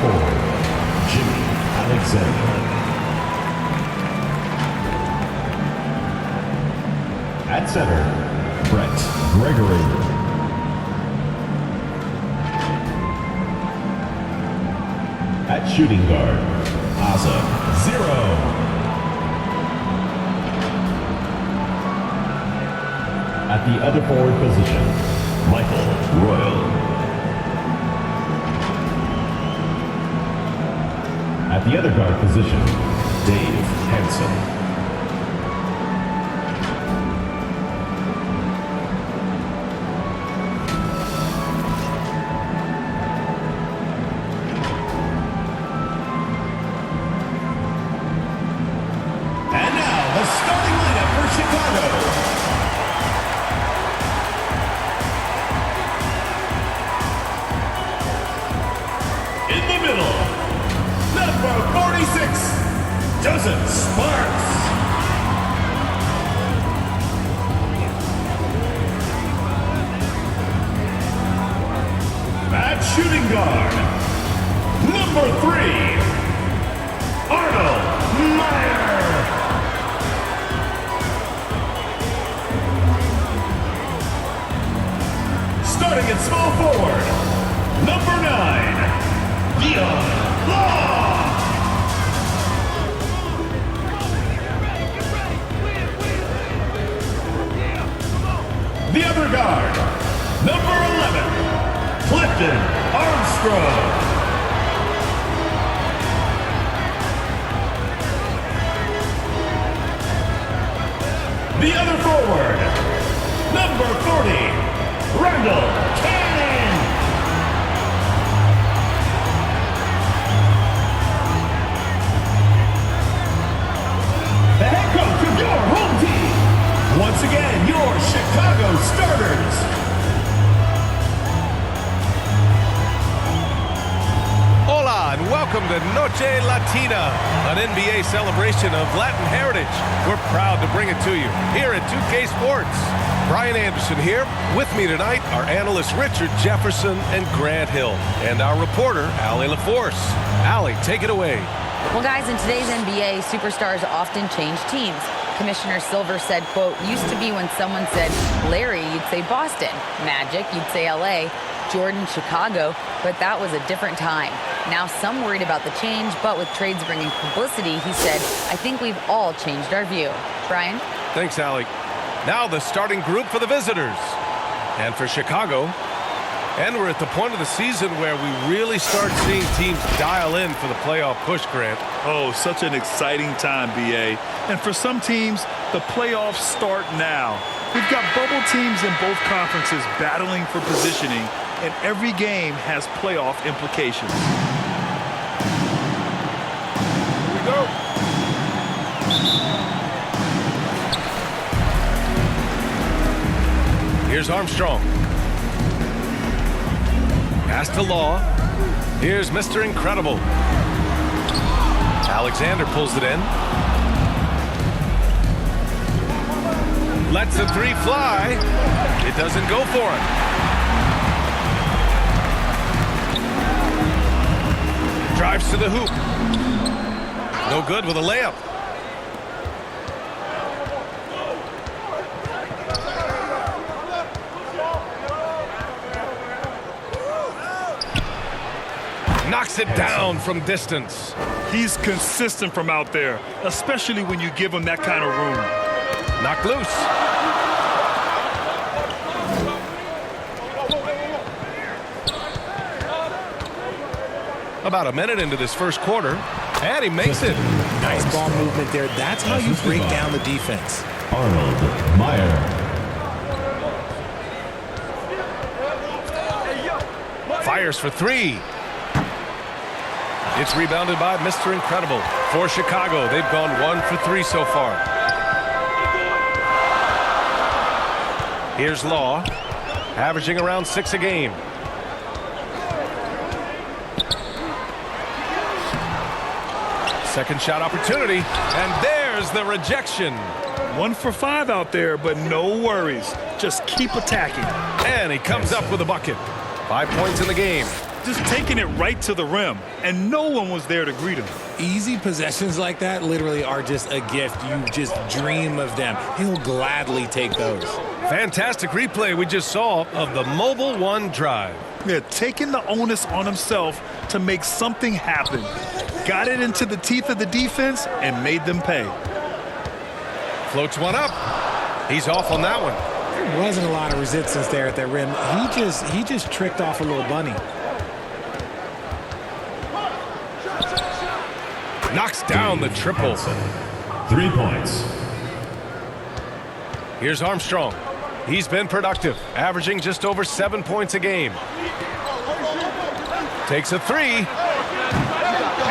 forward, Jimmy Alexander. At center, Brett Gregory. At shooting guard, Asa Zero. At the other forward position, Michael Royal. At the other guard position, Dave Hansen. Shooting guard, number 3, Arnold Meyer. Starting at small forward, number 9, Dion Law. The other guard, number 11, Clifton Armstrong. The other forward, number 40, Randall Cannon. The head coach of your home team. Once again, your Chicago starters. And welcome to Noche Latina, an NBA celebration of Latin heritage. We're proud to bring it to you here at 2K Sports. Brian Anderson here. With me tonight are analysts Richard Jefferson and Grant Hill, and our reporter, Allie LaForce. Allie, take it away. Well, guys, in today's NBA, superstars often change teams. Commissioner Silver said, quote, used to be when someone said Larry, you'd say Boston. Magic, you'd say LA. Jordan, Chicago, but that was a different time. Now some worried about the change, but with trades bringing publicity, he said, I think we've all changed our view. Brian? Thanks, Allie. Now the starting group for the visitors. And for Chicago. And we're at the point of the season where we really start seeing teams dial in for the playoff push, Grant. Oh, such an exciting time, BA. And for some teams, the playoffs start now. We've got bubble teams in both conferences battling for positioning, and every game has playoff implications. Here we go. Here's Armstrong. Pass to Law. Here's Mr. Incredible. Alexander pulls it in. Lets the three fly. It doesn't go for him. Drives to the hoop. No good with a layup. Knocks it down from distance. He's consistent from out there, especially when you give him that kind of room. Knocked loose. About a minute into this first quarter, and he makes it. Nice ball movement there. That's how you break down the defense. Arnold Meyer. Fires for three. It's rebounded by Mr. Incredible. For Chicago, they've gone 1 for 3 so far. Here's Law, averaging around 6 a game. Second shot opportunity, and there's the rejection. 1 for 5 out there, but no worries. Just keep attacking. And he comes up with a bucket. 5 points in the game. just taking it right to the rim, and no one was there to greet him. Easy possessions like that literally are just a gift. You just dream of them. He'll gladly take those. Fantastic replay we just saw of the Mobile One drive. Yeah, taking the onus on himself to make something happen. Got it into the teeth of the defense and made them pay. Floats one up. He's off on that one. There wasn't a lot of resistance there at that rim. He just tricked off a little bunny. Knocks down the triple. 3 points. Here's Armstrong. He's been productive, averaging just over 7 points a game. Takes a three.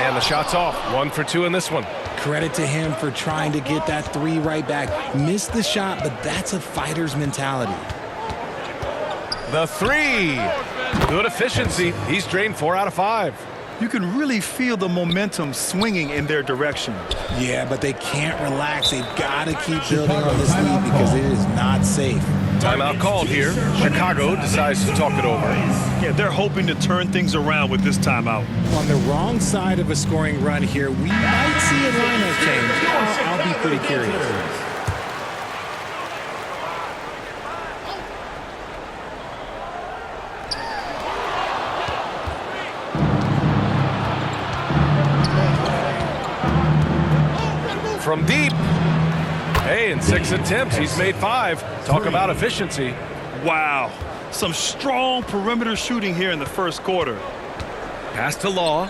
And the shot's off. 1 for 2 in this one. Credit to him for trying to get that three right back. Missed the shot, but that's a fighter's mentality. The three. Good efficiency. He's drained 4 out of 5. You can really feel the momentum swinging in their direction. Yeah, but they can't relax. They've got to keep building on this lead because it is not safe. Timeout called here. Chicago decides to talk it over. Yeah, they're hoping to turn things around with this timeout. On the wrong side of a scoring run here, we might see a lineup change. I'll be pretty curious. From deep. Hey, in 6 attempts, he's made 5. Talk about efficiency. Wow. Some strong perimeter shooting here in the first quarter. Pass to Law.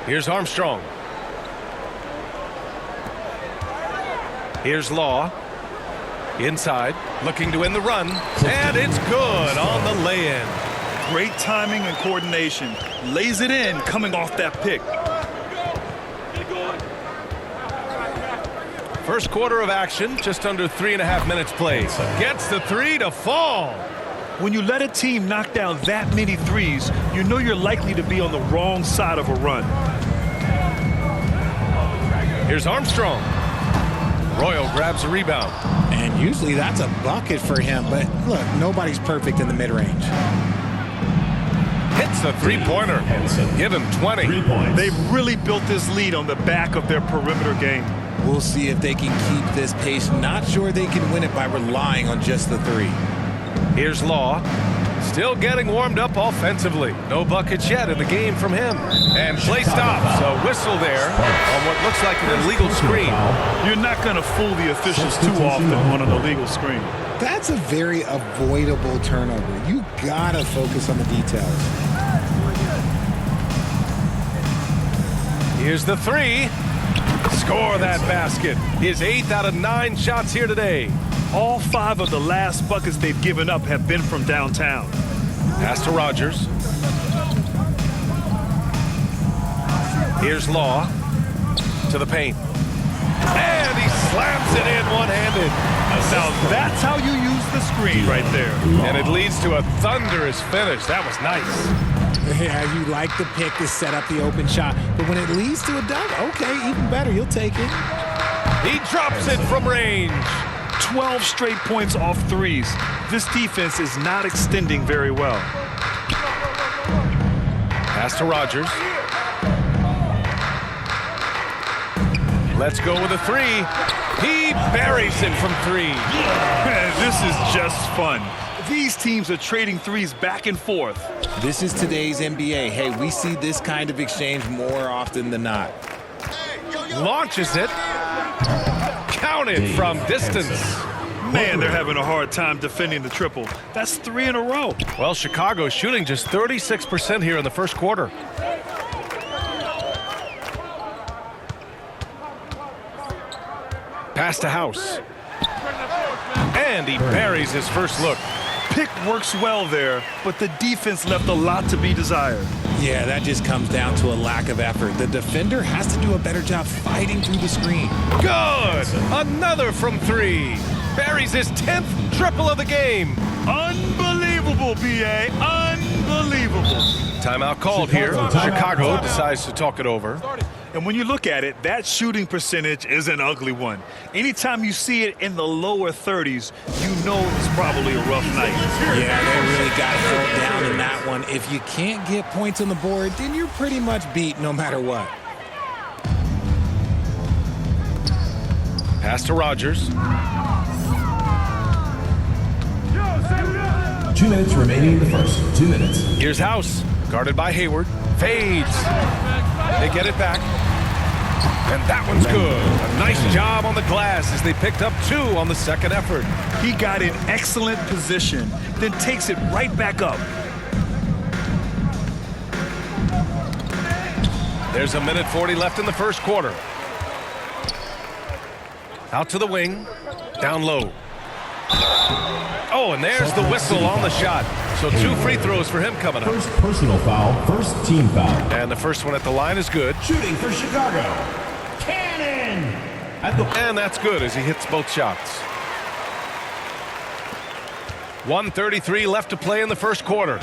Here's Armstrong. Here's Law. Inside, looking to win the run. And it's good on the lay-in. Great timing and coordination. Lays it in coming off that pick. First quarter of action, just under 3.5 minutes played. Gets the three to fall. When you let a team knock down that many threes, you know you're likely to be on the wrong side of a run. Here's Armstrong. Royal grabs a rebound. And usually that's a bucket for him, but look, nobody's perfect in the mid-range. Hits the three-pointer. Give him 20. 3 points. They've really built this lead on the back of their perimeter game. We'll see if they can keep this pace. Not sure they can win it by relying on just the three. Here's Law. Still getting warmed up offensively. No buckets yet in the game from him. And play stops. A whistle there on what looks like an illegal screen. You're not going to fool the officials too often on an illegal screen. That's a very avoidable turnover. You gotta focus on the details. Here's the three. Score that basket. His 8th out of 9 shots here today. All 5 of the last buckets they've given up have been from downtown. Pass to Rogers. Here's Law to the paint. And he slams it in one-handed. Now that's how you use the screen right there. And it leads to a thunderous finish. That was nice. Yeah, you like the pick to set up the open shot, but when it leads to a dunk, okay, even better, you'll take it. He drops it from range. 12 straight points off threes. This defense is not extending very well. Pass to Rogers. Let's go with a three. He buries it from 3. This is just fun. These teams are trading threes back and forth. This is today's NBA. Hey, we see this kind of exchange more often than not. Launches it. Counted from distance. Man, they're having a hard time defending the triple. That's 3 in a row. Well, Chicago's shooting just 36% here in the first quarter. Pass to House. And he buries his first look. Pick works well there, but the defense left a lot to be desired. Yeah, that just comes down to a lack of effort. The defender has to do a better job fighting through the screen. Good! Another from 3. Buries his 10th triple of the game. Unbelievable, B.A. Unbelievable. Timeout called here. Chicago decides to talk it over. And when you look at it, that shooting percentage is an ugly one. Anytime you see it in the lower 30s, you know it's probably a rough night. Yeah, they really got held down in that one. If you can't get points on the board, then you're pretty much beat no matter what. Pass to Rogers. 2 minutes remaining in the first. 2 minutes. Here's House, guarded by Hayward. Fades. They get it back. And that one's good. A nice job on the glass as they picked up 2 on the second effort. He got in excellent position, then takes it right back up. There's a minute 40 left in the first quarter. Out to the wing. Down low. Oh, and there's the whistle on the shot. So 2 free throws for him coming up. First personal foul, first team foul. And the first one at the line is good. Shooting for Chicago. Cannon! And that's good as he hits both shots. 1:33 left to play in the first quarter.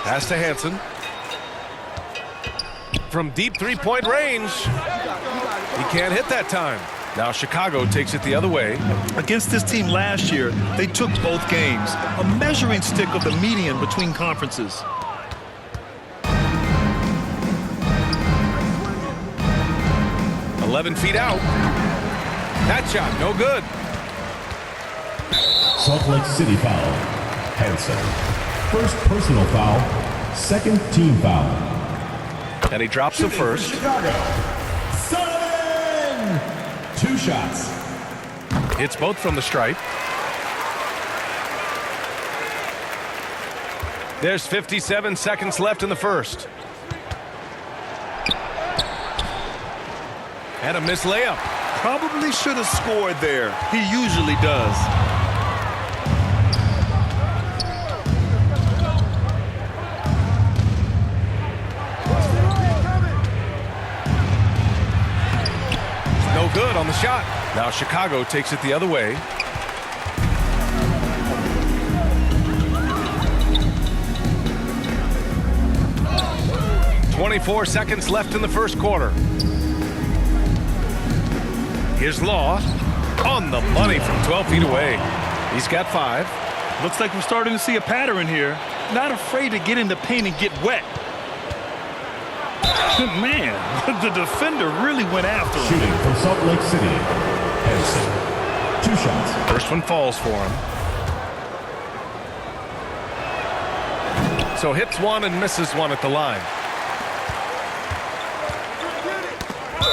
Pass to Hansen. From deep three-point range. He can't hit that time. Now Chicago takes it the other way. Against this team last year, they took both games, a measuring stick of the median between conferences. "11 feet out. That shot, no good. Salt Lake City foul. Hansen. First personal foul, second team foul. And he drops the first. Chicago. Sullivan! 2 shots. Hits both from the stripe. There's 57 seconds left in the first. And a missed layup. Probably should have scored there. He usually does. No good on the shot. Now Chicago takes it the other way. "24 seconds left in the first quarter. Here's Law on the money from 12 feet away. He's got 5. Looks like we're starting to see a pattern here. Not afraid to get in the paint and get wet. Man, the defender really went after him. Shooting from Salt Lake City. Hansen. 2 shots. First one falls for him. So hits one and misses one at the line.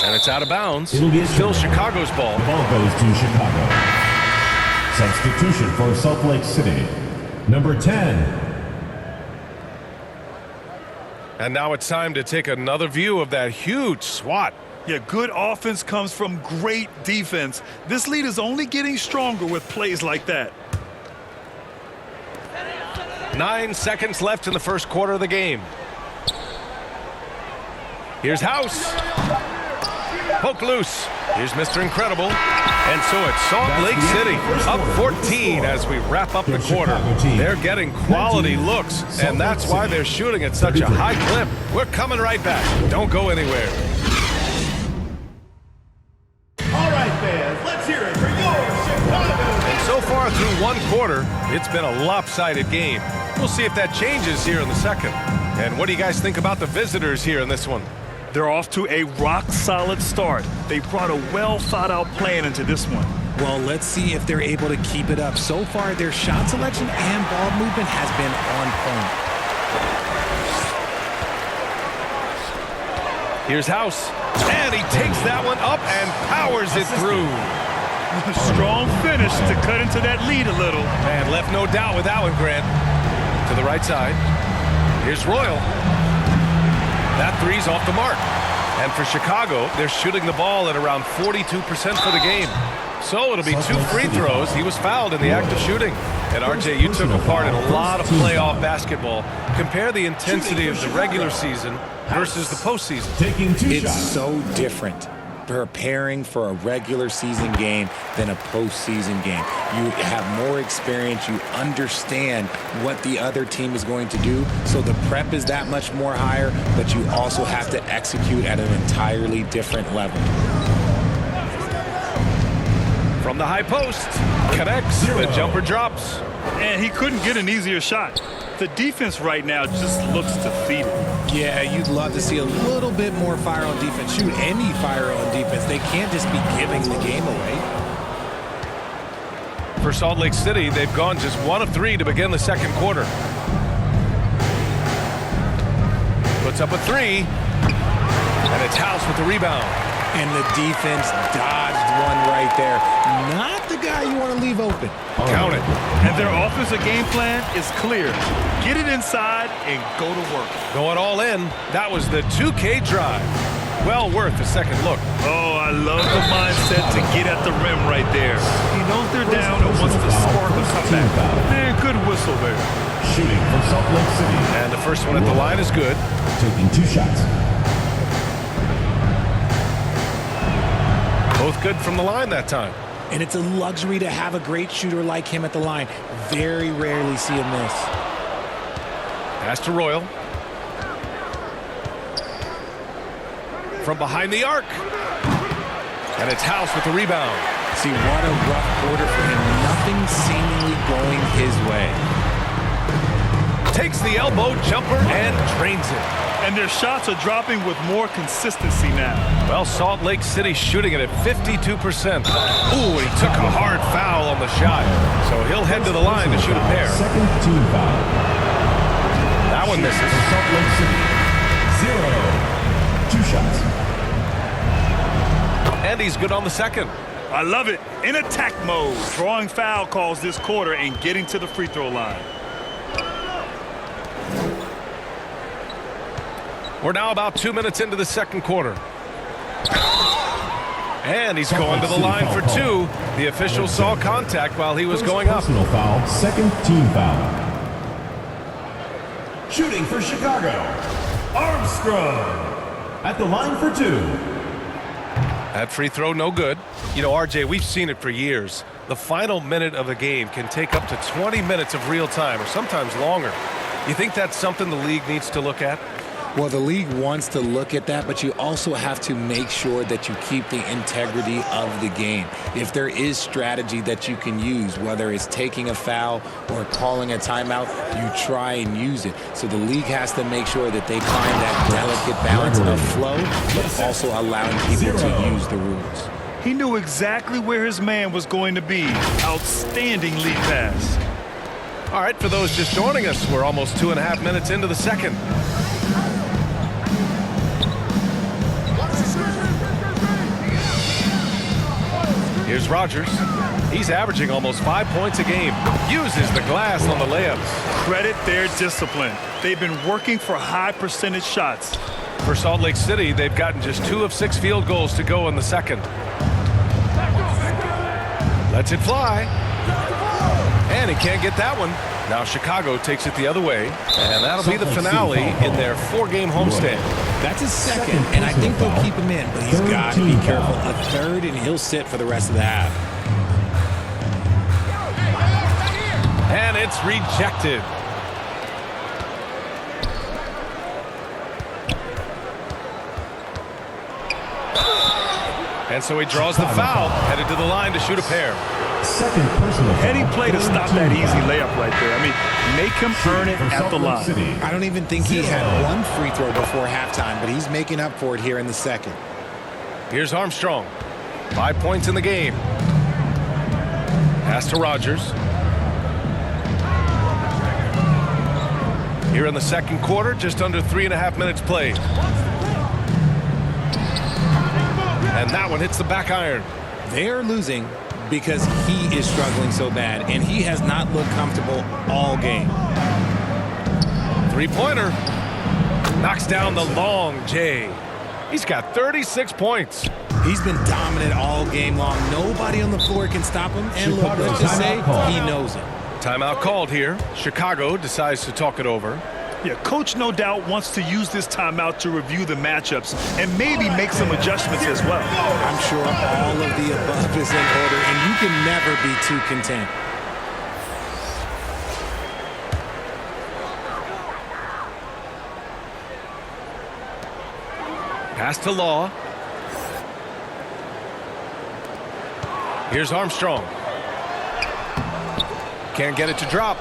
And it's out of bounds. It'll be Still Chicago's ball. The ball goes to Chicago. Substitution for Salt Lake City. Number 10. And now it's time to take another view of that huge swat. Yeah, good offense comes from great defense. This lead is only getting stronger with plays like that. 9 seconds left in the first quarter of the game. Here's House. Poke loose. Here's Mr. Incredible. And so it's Salt Lake City up 14 as we wrap up the quarter. They're getting quality looks, and that's why they're shooting at such a high clip. We're coming right back. Don't go anywhere. All right, fans, let's hear it for your Chicago. And so far through one quarter, it's been a lopsided game. We'll see if that changes here in the second. And what do you guys think about the visitors here in this one? They're off to a rock-solid start. They brought a well-thought-out plan into this one. Well, let's see if they're able to keep it up. So far, their shot selection and ball movement has been on point. Here's House. And he takes that one up and powers it through. Strong finish to cut into that lead a little. Man, left no doubt with that one, Grant. To the right side. Here's Royal. That three's off the mark. And for Chicago, they're shooting the ball at around 42% for the game. So it'll be 2 free throws. He was fouled in the act of shooting. And RJ, you took a part in a lot of playoff basketball. Compare the intensity of the regular season versus the postseason. Taking 2 It's shots. so different. preparing for a regular season game than a postseason game. You have more experience. You understand what the other team is going to do. So the prep is that much more higher, but you also have to execute at an entirely different level. From the high post, connects, the jumper drops. And he couldn't get an easier shot. The defense right now just looks defeated. Yeah, you'd love to see a little bit more fire on defense. Shoot, any fire on defense. They can't just be giving the game away. For Salt Lake City, they've gone just 1 of 3 to begin the second quarter. Puts up a 3, and it's House with the rebound. And the defense dodged one right there. Not the guy you want to leave open. Count it. And their offensive game plan is clear. Get it inside and go to work. Going all in. That was the 2K drive. Well worth a second look. Oh, I love the mindset to get at the rim right there. He knows they're down and wants to spark a comeback. Man, good whistle there. Shooting for Salt Lake City. And the first one at the line is good. Taking 2 shots. Both good from the line that time. And it's a luxury to have a great shooter like him at the line. Very rarely see him miss. Pass to Royal. From behind the arc. And it's House with the rebound. See, what a rough quarter for him. Nothing seemingly going his way. Takes the elbow jumper and drains it. And their shots are dropping with more consistency now. Well, Salt Lake City shooting it at 52%. Ooh, he took a hard foul on the shot. So he'll head to the line to shoot a pair. Second team foul. That one misses. Salt Lake City. 0. 2 shots. And he's good on the second. I love it. In attack mode. Drawing foul calls this quarter and getting to the free throw line. We're now about 2 minutes into the second quarter. And he's going to the line for 2. The official saw contact while he was going up. Personal foul. Second team foul. Shooting for Chicago. Armstrong. At the line for 2. That free throw, no good. You know, RJ, we've seen it for years. The final minute of a game can take up to 20 minutes of real time, or sometimes longer. You think that's something the league needs to look at? Well, the league wants to look at that, but you also have to make sure that you keep the integrity of the game. If there is strategy that you can use, whether it's taking a foul or calling a timeout, you try and use it. So the league has to make sure that they find that delicate balance of flow, but also allowing people to use the rules. He knew exactly where his man was going to be. Outstanding lead pass. All right, for those just joining us, we're almost 2.5 minutes into the second. Here's Rogers. He's averaging almost 5 points a game. Uses the glass on the layups. Credit their discipline. They've been working for high percentage shots. For Salt Lake City, they've gotten just 2 of 6 field goals to go in the second. Lets it fly. And he can't get that one. Now Chicago takes it the other way. And that'll be the finale in their 4-game homestand. That's his second, and I think they'll keep him in, but he's got to be careful. A third, and he'll sit for the rest of the half. And it's rejected. And so he draws the foul, headed to the line to shoot a pair. Second personal foul. Heady play to stop that easy layup right there. I mean, make him earn it at the line. I don't even think he had one free throw before halftime, but he's making up for it here in the second. Here's Armstrong. 5 points in the game. Pass to Rogers. Here in the second quarter, just under 3.5 minutes played. And that one hits the back iron. They're losing because he is struggling so bad, and he has not looked comfortable all game. 3-pointer. Knocks down the long J. He's got 36 points. He's been dominant all game long. Nobody on the floor can stop him, and look, let's just say he knows it. Timeout called here. Chicago decides to talk it over. Yeah, coach no doubt wants to use this timeout to review the matchups and maybe make some adjustments as well. I'm sure all of the above is in order, and you can never be too content. Pass to Law. Here's Armstrong. Can't get it to drop.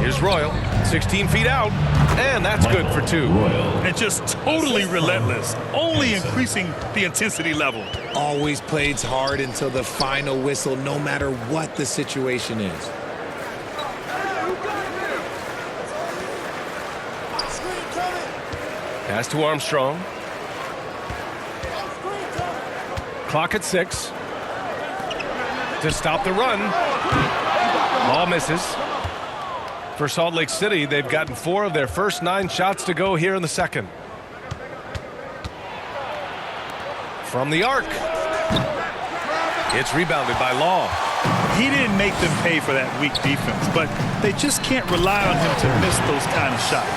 Here's Royal, 16 feet out, and that's good for 2. And just totally relentless, only increasing the intensity level. Always plays hard until the final whistle, no matter what the situation is. Pass to Armstrong. Clock at 6. To stop the run. Ball misses. For Salt Lake City, they've gotten 4 of their first 9 shots to go here in the second. From the arc. It's rebounded by Law. He didn't make them pay for that weak defense, but they just can't rely on him to miss those kind of shots.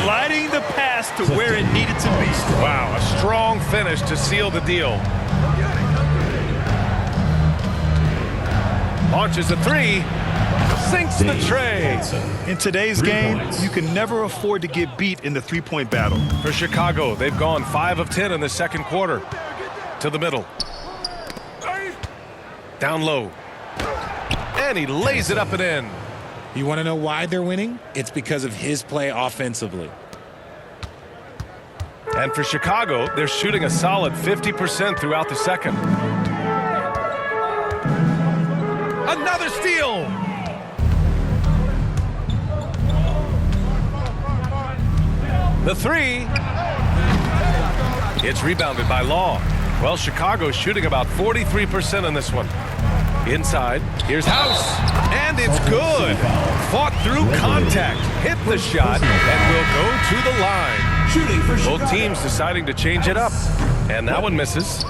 Sliding the pass to where it needed to be. Wow, a strong finish to seal the deal. Launches a 3. Sinks the tray. In today's game, you can never afford to get beat in the three-point battle. For Chicago, they've gone 5 of 10 in the second quarter. To the middle. Down low. And he lays it up and in. You want to know why they're winning? It's because of his play offensively. And for Chicago, they're shooting a solid 50% throughout the second. Another steal. The 3. It's rebounded by Law. Well, Chicago's shooting about 43% in this one. Inside, here's House, and it's good. Fought through contact, hit the shot, and will go to the line. Shooting for Chicago. Both teams deciding to change it up, and that one misses.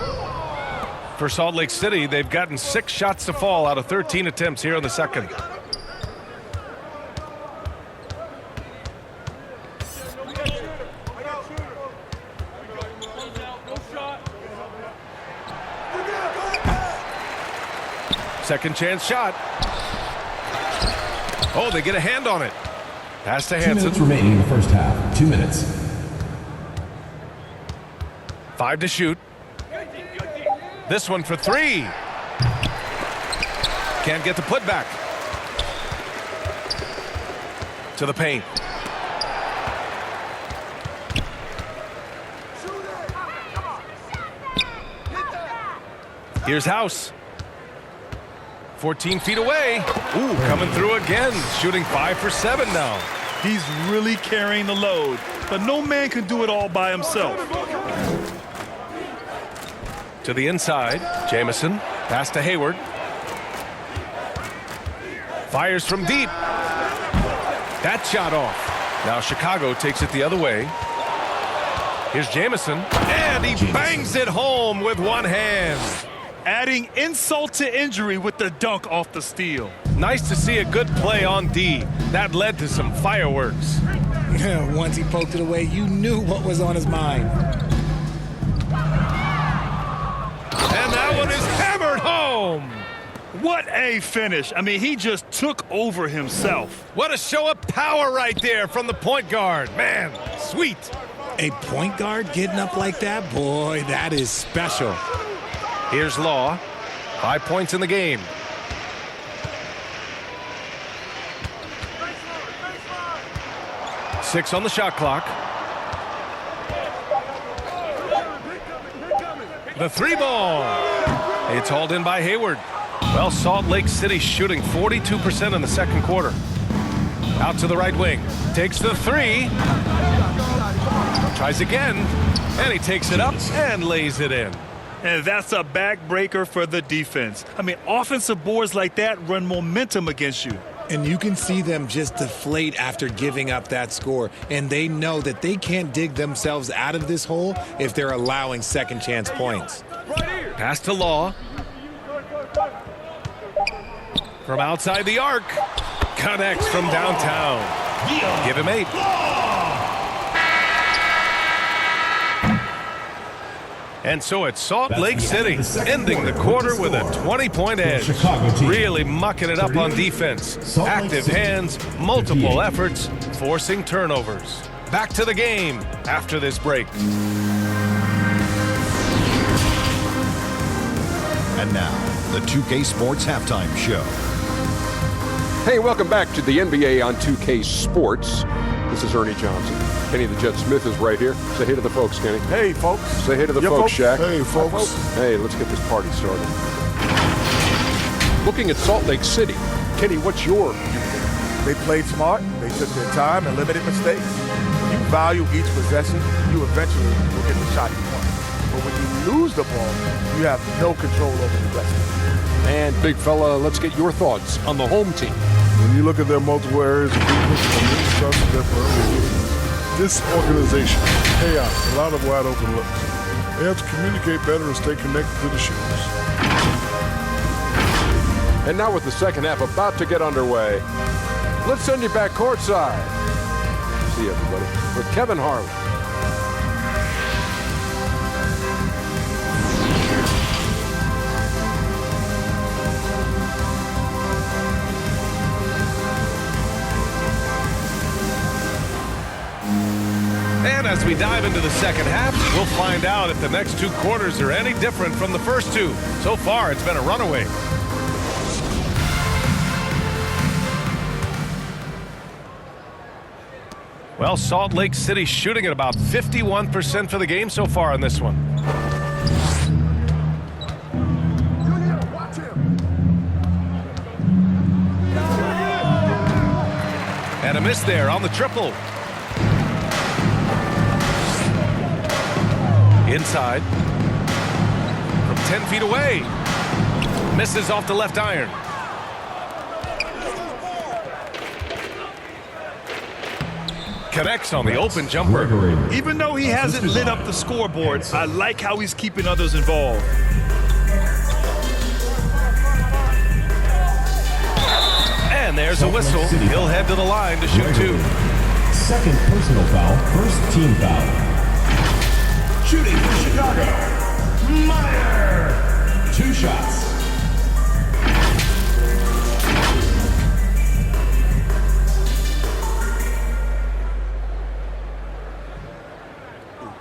For Salt Lake City, they've gotten 6 shots to fall out of 13 attempts here in the second. Second chance shot. Oh, they get a hand on it. Pass to 2 Hansen. minutes remaining in the first half. 2 minutes. 5 to shoot. This one for 3. Can't get the putback. To the paint. Here's House. 14 feet away. Ooh, coming through again. Shooting 5 for 7 now. He's really carrying the load, but no man can do it all by himself. To the inside, Jamison. Pass to Hayward. Fires from deep. That shot off. Now Chicago takes it the other way. Here's Jamison, and he bangs it home with one hand. Adding insult to injury with the dunk off the steal. Nice to see a good play on D. That led to some fireworks. Once he poked it away, you knew what was on his mind. And that one is hammered home. What a finish. I mean, he just took over himself. What a show of power right there from the point guard. Man, sweet. A point guard getting up like that? Boy, that is special. Here's Law. 5 points in the game. Six on the shot clock. The 3 ball. It's hauled in by Hayward. Well, Salt Lake City shooting 42% in the second quarter. Out to the right wing. Takes the 3. Tries again. And he takes it up and lays it in. And that's a backbreaker for the defense. I mean, offensive boards like that run momentum against you. And you can see them just deflate after giving up that score. And they know that they can't dig themselves out of this hole if they're allowing second chance points. Pass to Law. From outside the arc. connects from downtown. Give him 8. And so it's Salt Lake City, ending the quarter with a 20-point edge. Really mucking it up on defense. Active hands, multiple efforts, forcing turnovers. Back to the game after this break. And now, the 2K Sports Halftime Show. Hey, welcome back to the NBA on 2K Sports. This is Ernie Johnson. Kenny the Jet Smith is right here. Say hey to the folks, Kenny. Hey, folks. Say hey to the folks, Shaq. Hey, folks. Hey, let's get this party started. Looking at Salt Lake City, Kenny, what's your view? They played smart. They took their time and limited mistakes. When you value each possession, you eventually will get the shot you want. But when you lose the ball, you have no control over the rest of it. And big fella, let's get your thoughts on the home team. When you look at their multiple areas of weakness and many starts with their early disorganization, chaos, a lot of wide open looks. They have to communicate better and stay connected to the shooters. And now with the second half about to get underway, let's send you back courtside. See everybody with Kevin Harlan. And as we dive into the second half, we'll find out if the next 2 quarters are any different from the first 2. So far, it's been a runaway. Well, Salt Lake City shooting at about 51% for the game so far on this one. And a miss there on the triple. Inside. From 10 feet away. Misses off the left iron. Connects on the open jumper. Even though he hasn't lit up the scoreboard, I like how he's keeping others involved. And there's a whistle. He'll head to the line to shoot 2. Second personal foul, first team foul. Shooting for Chicago, Meyer. 2 shots.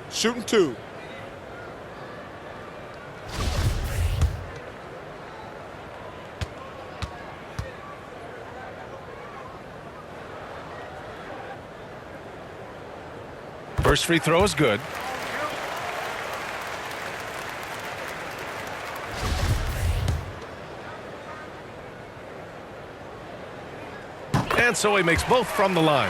Shooting 2. First free throw is good. And so he makes both from the line.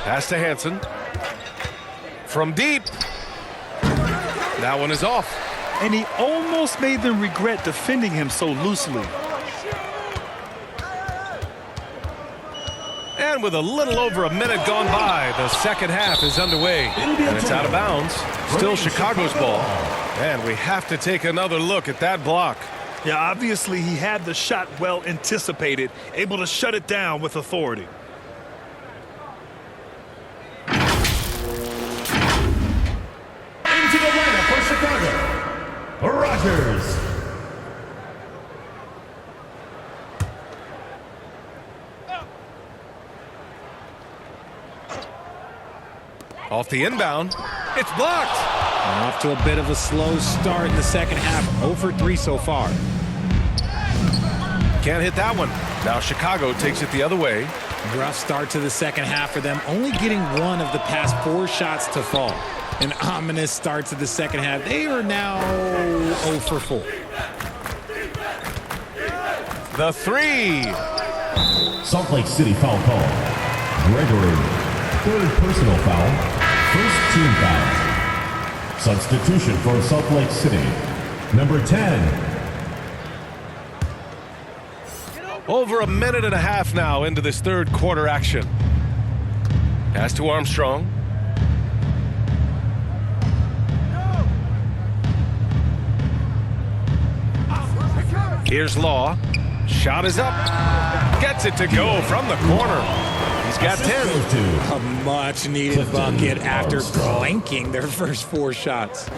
Pass to Hansen. From deep. That one is off. And he almost made them regret defending him so loosely. And with a little over a minute gone by, the second half is underway. And it's out of bounds. Still Chicago's ball. And we have to take another look at that block. Yeah, obviously he had the shot well anticipated, able to shut it down with authority. Into the lineup for Chicago, Rogers. Off the inbound. It's blocked. And off to a bit of a slow start in the second half. 0 for 3 so far. Can't hit that one. Now Chicago takes it the other way. Rough start to the second half for them. Only getting 1 of the past 4 shots to fall. An ominous start to the second half. They are now 0 for 4. The 3. Salt Lake City foul call. Gregory. Third personal foul. First team foul. Substitution for Salt Lake City. Number 10. Over a minute and a half now into this third quarter action. Pass to Armstrong. Here's Law. Shot is up. Gets it to go from the corner. He's got 10. A much-needed bucket after blanking their first 4 shots.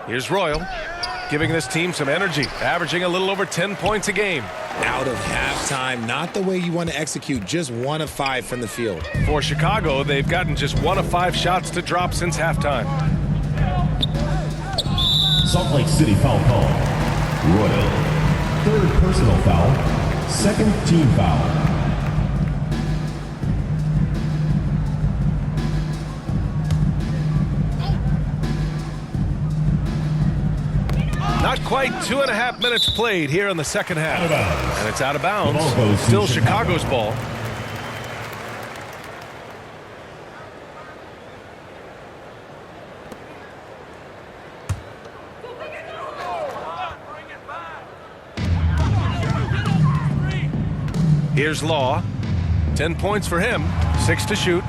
Here's Royal, giving this team some energy, averaging a little over 10 points a game. Out of halftime, not the way you want to execute, just 1 of 5 from the field. For Chicago, they've gotten just 1 of 5 shots to drop since halftime. Salt Lake City foul call. Royal. Third personal foul. Second team foul. Not quite 2.5 minutes played here in the second half. And it's out of bounds. Still Chicago's ball. Here's Law. 10 points for him. 6 to shoot.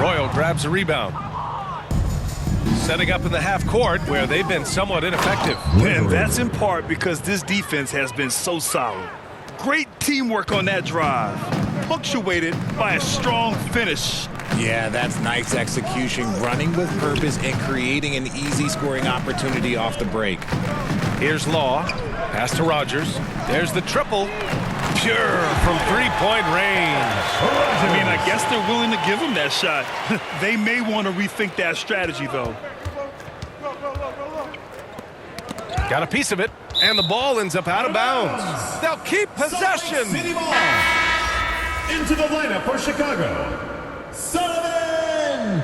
Royal grabs a rebound. Setting up in the half court where they've been somewhat ineffective. And that's in part because this defense has been so solid. Great teamwork on that drive, punctuated by a strong finish. Yeah, that's nice execution, running with purpose and creating an easy scoring opportunity off the break. Here's Law. Pass to Rogers. There's the triple. Pure from three-point range. I mean, I guess they're willing to give him that shot. They may want to rethink that strategy, though. Got a piece of it, and the ball ends up out of bounds. They'll keep possession. City ball. Into the lineup for Chicago, Sullivan.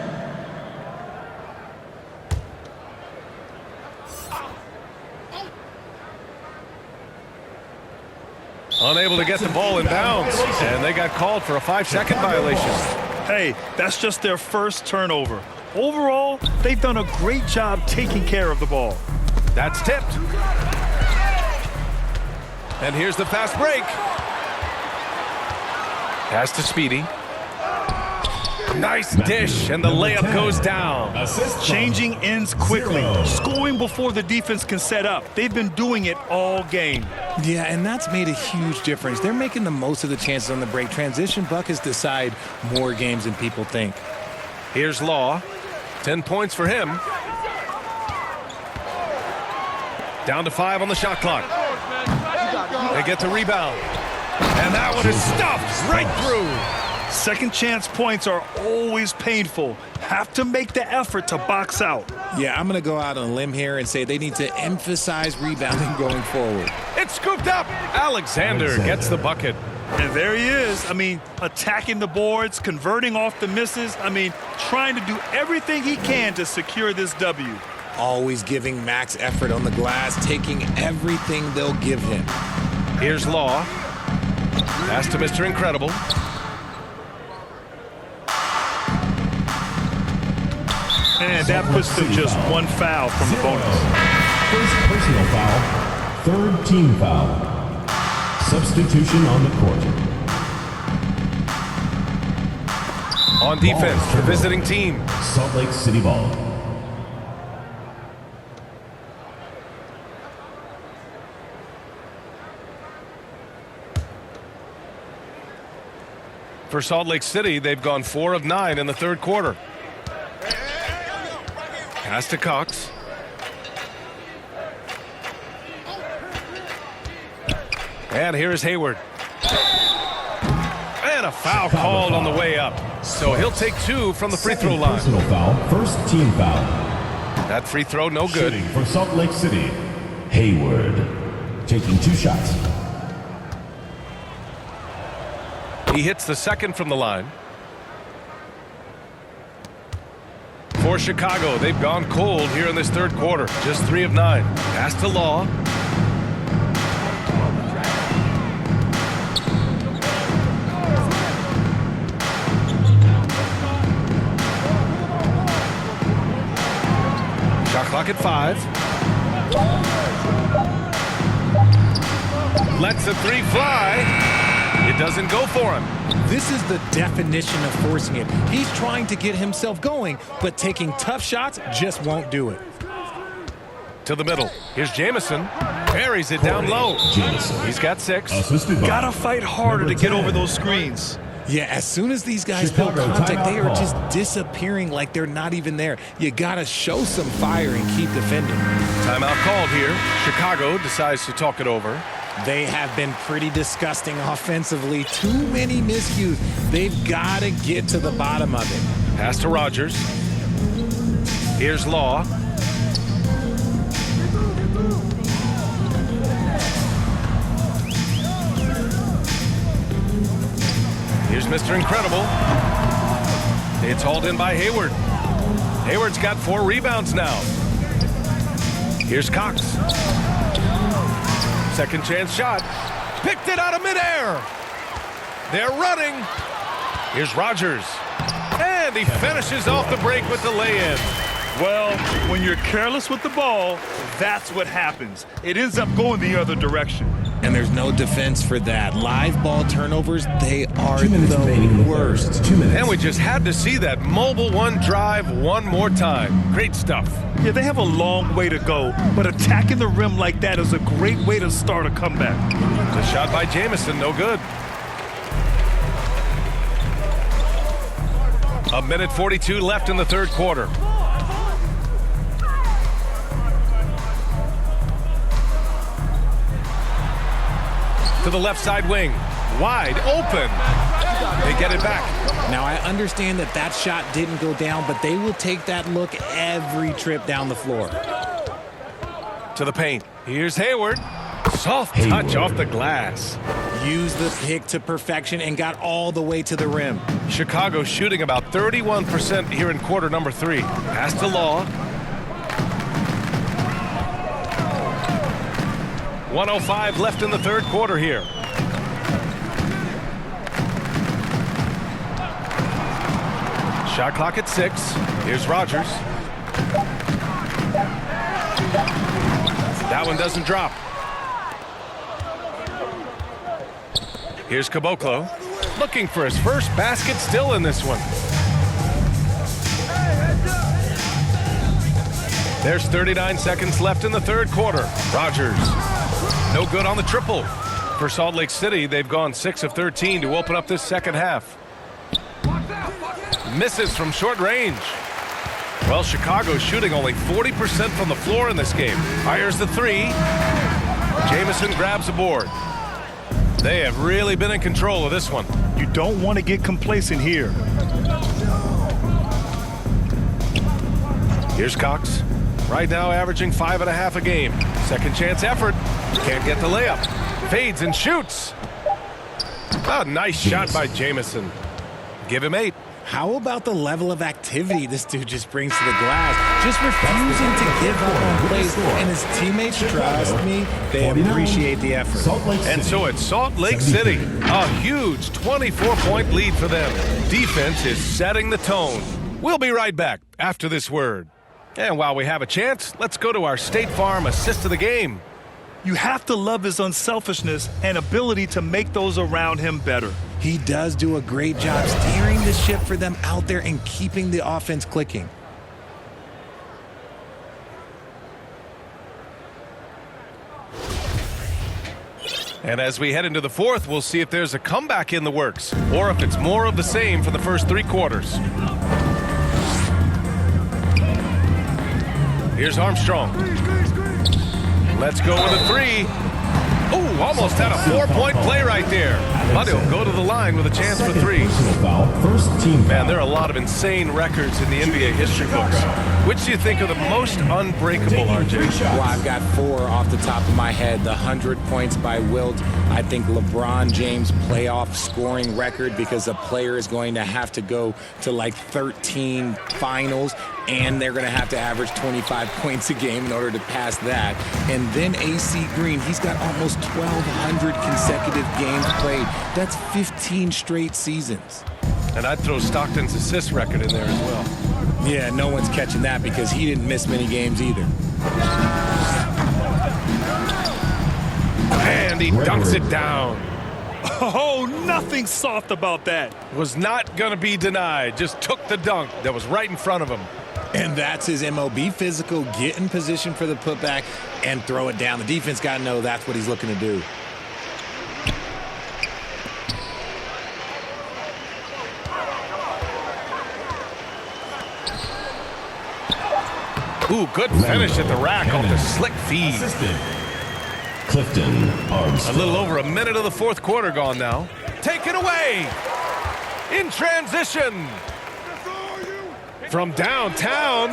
Unable to get the ball in bounds, and they got called for a 5-second violation. Hey, that's just their first turnover. Overall, they've done a great job taking care of the ball. That's tipped. And here's the fast break. Pass to Speedy. Nice dish, and the layup goes down. Changing ends quickly, scoring before the defense can set up. They've been doing it all game. Yeah, and that's made a huge difference. They're making the most of the chances on the break. Transition buckets decide more games than people think. Here's Law. 10 points for him. Down to 5 on the shot clock. They get the rebound. And that one is stuffed right through. Second chance points are always painful. Have to make the effort to box out. Yeah, I'm going to go out on a limb here and say they need to emphasize rebounding going forward. It's scooped up. Alexander gets the bucket. And there he is. I mean, attacking the boards, converting off the misses. I mean, trying to do everything he can to secure this W. Always giving max effort on the glass, taking everything they'll give him. Here's Law. Pass to Mr. Incredible. And that puts them just 1 foul from the bonus. First personal foul. Third team foul. Substitution on the court. On defense, the visiting team. Salt Lake City ball. For Salt Lake City, they've gone 4 of 9 in the third quarter. Pass to Cox. And here's Hayward. And a foul called on the way up. So he'll take 2 from the free throw line. Personal foul. First team foul. That free throw no good. Shooting for Salt Lake City. Hayward taking 2 shots. He hits the second from the line. For Chicago, they've gone cold here in this third quarter. Just 3 of 9. Pass to Law. at 5. Lets the 3 fly. It doesn't go for him. This is the definition of forcing it. He's trying to get himself going, but taking tough shots just won't do it. To the middle. Here's Jamison. Parries it down low. He's got 6. Gotta fight harder to get over those screens. Yeah, as soon as these guys build contact, they are just disappearing like they're not even there. You gotta show some fire and keep defending. Timeout called here. Chicago decides to talk it over. They have been pretty disgusting offensively. Too many miscues. They've got to get to the bottom of it. Pass to Rogers. Here's Law. Here's Mr. Incredible. It's hauled in by Hayward. Hayward's got 4 rebounds now. Here's Cox. Second chance shot. Picked it out of midair. They're running. Here's Rogers. And he finishes off the break with the lay-in. Well, when you're careless with the ball, that's what happens. It ends up going the other direction. And there's no defense for that. Live ball turnovers, they are the worst. 2 minutes. And we just had to see that mobile 1 drive one more time. Great stuff. Yeah, they have a long way to go, but attacking the rim like that is a great way to start a comeback. The shot by Jamison, no good. A minute 42 left in the third quarter. To the left side wing. Wide open. They get it back. Now, I understand that that shot didn't go down, but they will take that look every trip down the floor. To the paint. Here's Hayward. Soft touch off the glass. Use the pick to perfection and got all the way to the rim. Chicago shooting about 31% here in quarter number 3. Pass to Law. 1:05 left in the third quarter here. Shot clock at 6. Here's Rogers. That one doesn't drop. Here's Caboclo. Looking for his first basket still in this one. There's 39 seconds left in the third quarter. Rogers. No good on the triple. For Salt Lake City, they've gone 6 of 13 to open up this second half. Misses from short range. Well, Chicago's shooting only 40% from the floor in this game. Fires the 3. Jamison grabs the board. They have really been in control of this one. You don't want to get complacent here. Here's Cox. Right now averaging 5.5 a game. Second chance effort. Can't get the layup. Fades and shoots. A nice shot by Jamison. Give him 8. How about the level of activity this dude just brings to the glass? Just refusing to give up on plays. And his teammates, trust me, they appreciate the effort. And so it's Salt Lake City. A huge 24-point lead for them. Defense is setting the tone. We'll be right back after this word. And while we have a chance, let's go to our State Farm assist of the game. You have to love his unselfishness and ability to make those around him better. He does do a great job steering the ship for them out there and keeping the offense clicking. And as we head into the fourth, we'll see if there's a comeback in the works or if it's more of the same for the first 3 quarters. Here's Armstrong. Let's go with a 3. Oh, almost had a 4-point play right there. But he'll go to the line with a chance for 3. First team Man, there are a lot of insane records in the NBA history books. Which do you think are the most unbreakable, RJ? Well, I've got 4 off the top of my head. The 100 points by Wilt. I think LeBron James playoff scoring record, because a player is going to have to go to like 13 finals, and they're going to have to average 25 points a game in order to pass that. And then AC Green, he's got almost 1,200 consecutive games played. That's 15 straight seasons. And I'd throw Stockton's assist record in there as well. Yeah, no one's catching that because he didn't miss many games either. And he dunks it down. Oh, nothing soft about that. Was not going to be denied. Just took the dunk that was right in front of him. And that's his MO. Be physical, get in position for the putback, and throw it down. The defense got to know that's what he's looking to do. Ooh, good finish at the rack off the slick feed. Assisted. Clifton Armstrong. A little over a minute of the fourth quarter gone now. Taken away. In transition. From downtown.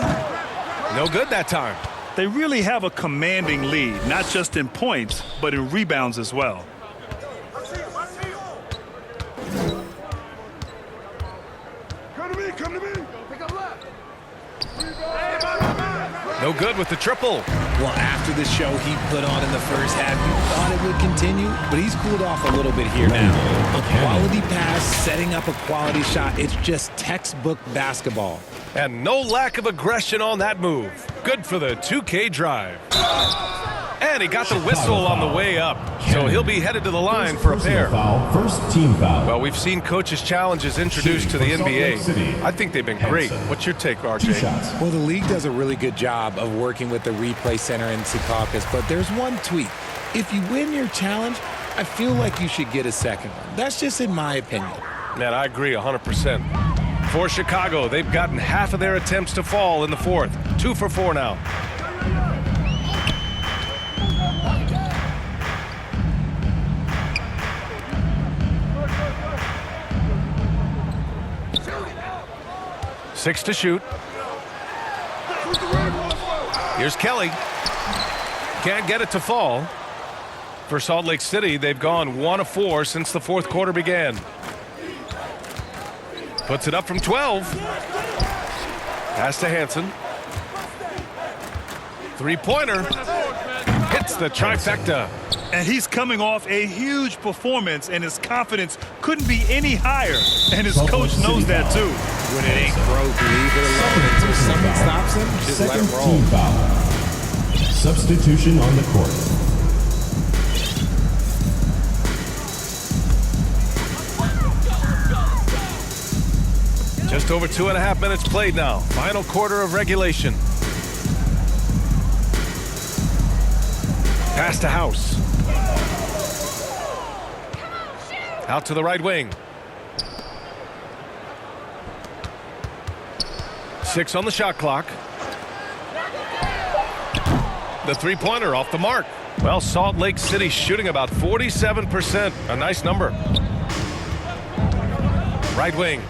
No good that time. They really have a commanding lead, not just in points, but in rebounds as well. Come to me. Pick up left. No good with the triple. Well, after the show he put on in the first half, you thought it would continue, but he's cooled off a little bit here now. A quality pass, setting up a quality shot. It's just textbook basketball. And no lack of aggression on that move. Good for the 2K drive. And he got the whistle on the way up. So he'll be headed to the line for a pair. First team foul. Well, we've seen coaches' challenges introduced to the NBA. I think they've been great. What's your take, RJ? Well, the league does a really good job of working with the replay center in Secaucus, but there's one tweak. If you win your challenge, I feel like you should get a second one. That's just in my opinion. Man, I agree 100%. For Chicago, they've gotten half of their attempts to fall in the fourth. 2 for 4 now. Six to shoot. Here's Kelly. Can't get it to fall. For Salt Lake City, they've gone 1 of 4 since the fourth quarter began. Puts it up from 12. Pass to Hansen. Three-pointer. Hits the trifecta. And he's coming off a huge performance, and his confidence couldn't be any higher. And his coach knows that, too. When it ain't broke, leave it alone. Until someone stops him, just let him roll. Team foul. Substitution on the court. Just over 2.5 minutes played now. Final quarter of regulation. Pass to House. Out to the right wing. 6 on the shot clock. The three-pointer off the mark. Well, Salt Lake City shooting about 47%. A nice number. Right wing.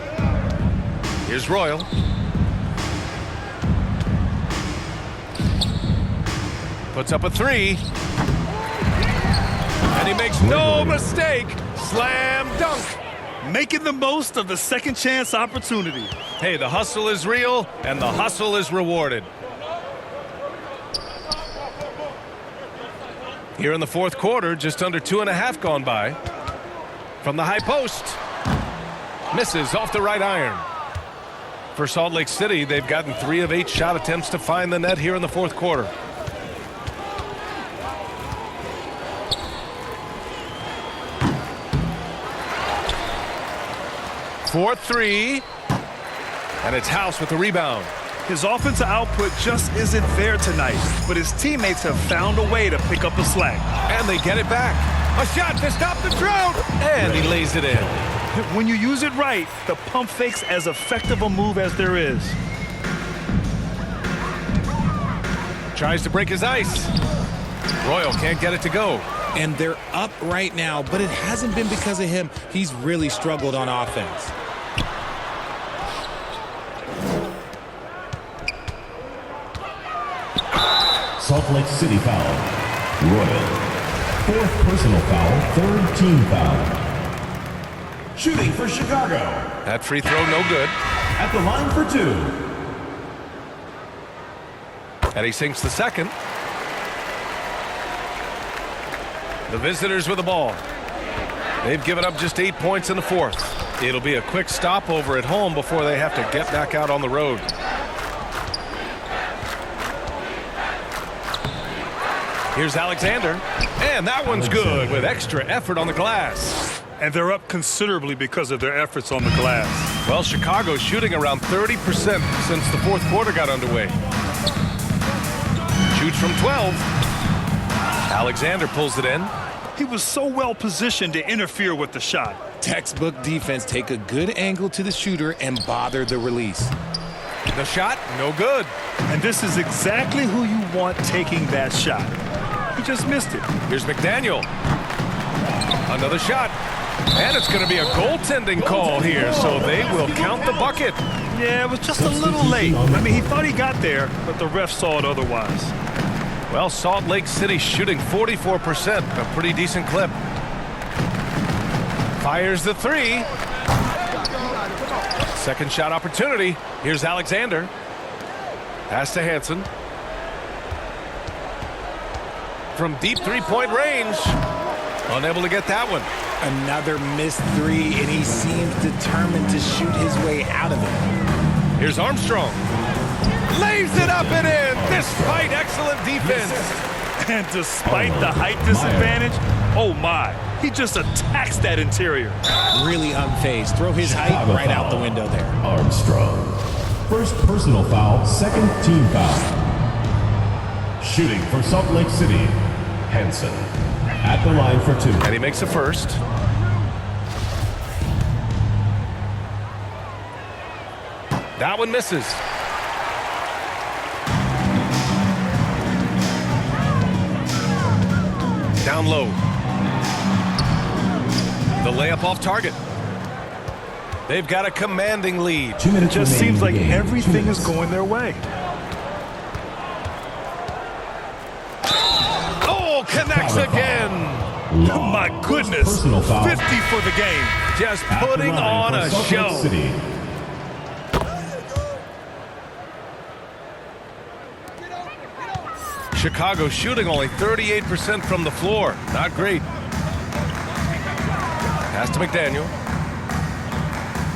Here's Royal. Puts up a 3. And he makes no mistake. Slam dunk. Making the most of the second chance opportunity. Hey, the hustle is real, and the hustle is rewarded. Here in the fourth quarter, just under 2.5 gone by. From the high post. Misses off the right iron. For Salt Lake City, they've gotten 3 of 8 shot attempts to find the net here in the fourth quarter. Fourth 3, and it's House with the rebound. His offensive output just isn't there tonight, but his teammates have found a way to pick up the slack. And they get it back. A shot to stop the drought, and he lays it in. When you use it right, the pump fake's as effective a move as there is. Tries to break his ice. Royal can't get it to go. And they're up right now, but it hasn't been because of him. He's really struggled on offense. Salt Lake City foul. Royal. 4th personal foul. 3rd team foul. Shooting for Chicago. That free throw no good. At the line for 2. And he sinks the second. The visitors with the ball. They've given up just 8 points in the fourth. It'll be a quick stopover at home before they have to get back out on the road. Here's Alexander, and that one's good with extra effort on the glass. And they're up considerably because of their efforts on the glass. Well, Chicago's shooting around 30% since the fourth quarter got underway. Shoots from 12. Alexander pulls it in. He was so well positioned to interfere with the shot. Textbook defense. Take a good angle to the shooter and bother the release. The shot, no good. And this is exactly who you want taking that shot. He just missed it. Here's McDaniel. Another shot. And it's going to be a goaltending call here, so they will count the bucket. Yeah, it was just a little late. I mean, he thought he got there, but the ref saw it otherwise. Well, Salt Lake City shooting 44%, a pretty decent clip. Fires the three. Second shot opportunity. Here's Alexander. Pass to Hansen. From deep three-point range. Unable to get that one. Another missed three, and he seems determined to shoot his way out of it. Here's Armstrong. Lays it up and in, despite excellent defense. And despite the height disadvantage, oh my, he just attacks that interior. Really unfazed. Throw his height right out the window there. Armstrong. First personal foul, second team foul. Shooting for Salt Lake City, Hansen. At the line for two. And he makes a first. That one misses. Down low. The layup off target. They've got a commanding lead. It just seems like everything is going their way. Oh, connects again. Oh my goodness. 50 for the game. Just putting on a show. Chicago shooting only 38% from the floor. Not great. Pass to McDaniel.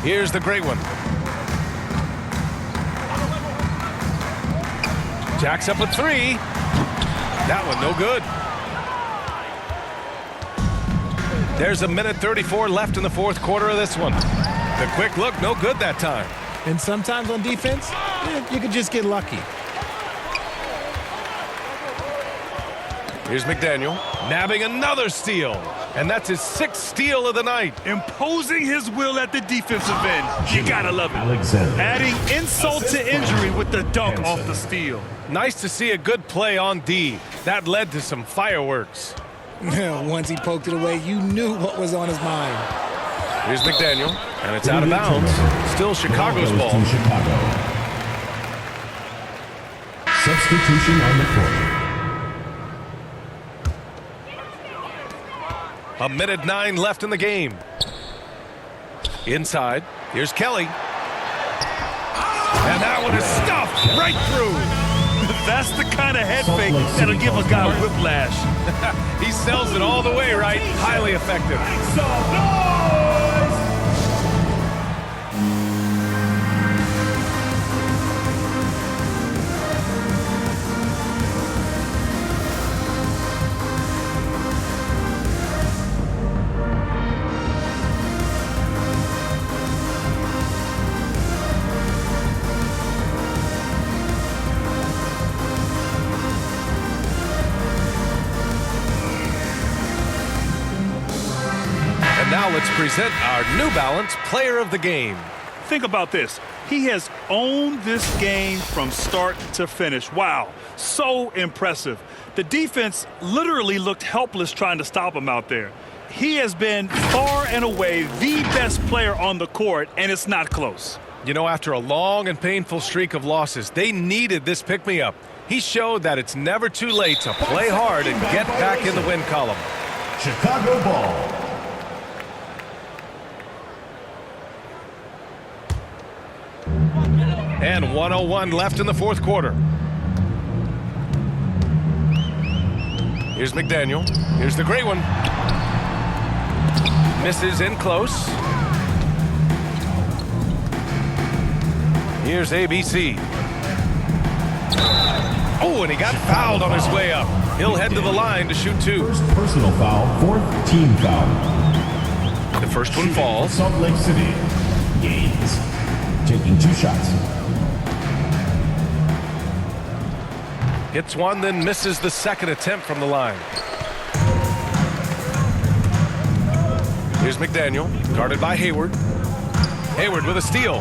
Here's the great one. Jacks up a three. That one no good. There's a minute 34 left in the fourth quarter of this one. The quick look, no good that time. And sometimes on defense, you could just get lucky. Here's McDaniel, nabbing another steal. And that's his sixth steal of the night. Imposing his will at the defensive end. You gotta love it. Alexander. Adding insult to injury with the dunk off the steal. Nice to see a good play on D. That led to some fireworks. Once he poked it away, you knew what was on his mind. Here's McDaniel, and it's out of bounds. Still Chicago's ball. Chicago. Substitution on the court. A minute 9 left in the game. Inside, here's Kelly. And that one is stuffed right through. That's the kind of head fake that'll give a guy whiplash. He sells it all the way right. Highly effective. Now let's present our New Balance Player of the Game. Think about this. He has owned this game from start to finish. Wow, so impressive. The defense literally looked helpless trying to stop him out there. He has been far and away the best player on the court, and it's not close. You know, after a long and painful streak of losses, they needed this pick-me-up. He showed that it's never too late to play hard and get back in the win column. Chicago ball. And 1:01 left in the fourth quarter. Here's McDaniel. Here's the great one. Misses in close. Here's ABC. Oh, and he got fouled on his way up. He'll head to the line to shoot 2. First personal foul, 4th team foul. The first one falls. Salt Lake City. Gaines. Taking 2 shots. Hits one, then misses the second attempt from the line. Here's McDaniel, guarded by Hayward. Hayward with a steal.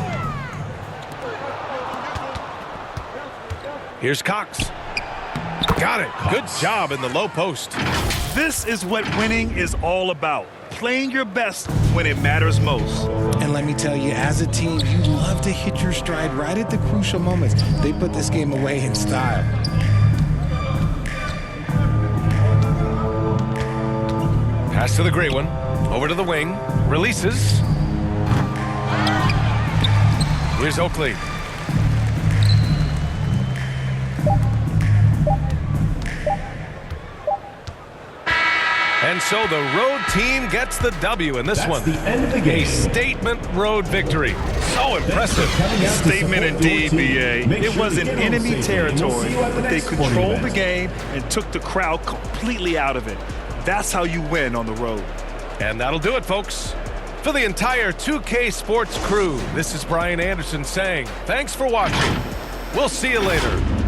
Here's Cox. Got it. Good job in the low post. This is what winning is all about. Playing your best when it matters most. And let me tell you, as a team, you love to hit your stride right at the crucial moments. They put this game away in style. Pass to the gray one. Over to the wing. Releases. Here's Oakley. And so the road team gets the W in this That's one. the end of the game. A statement road victory. So impressive. Statement indeed, BA. It was in enemy territory, but they controlled the game and took the crowd completely out of it. That's how you win on the road. And that'll do it, folks. For the entire 2K Sports crew, this is Brian Anderson saying thanks for watching. We'll see you later.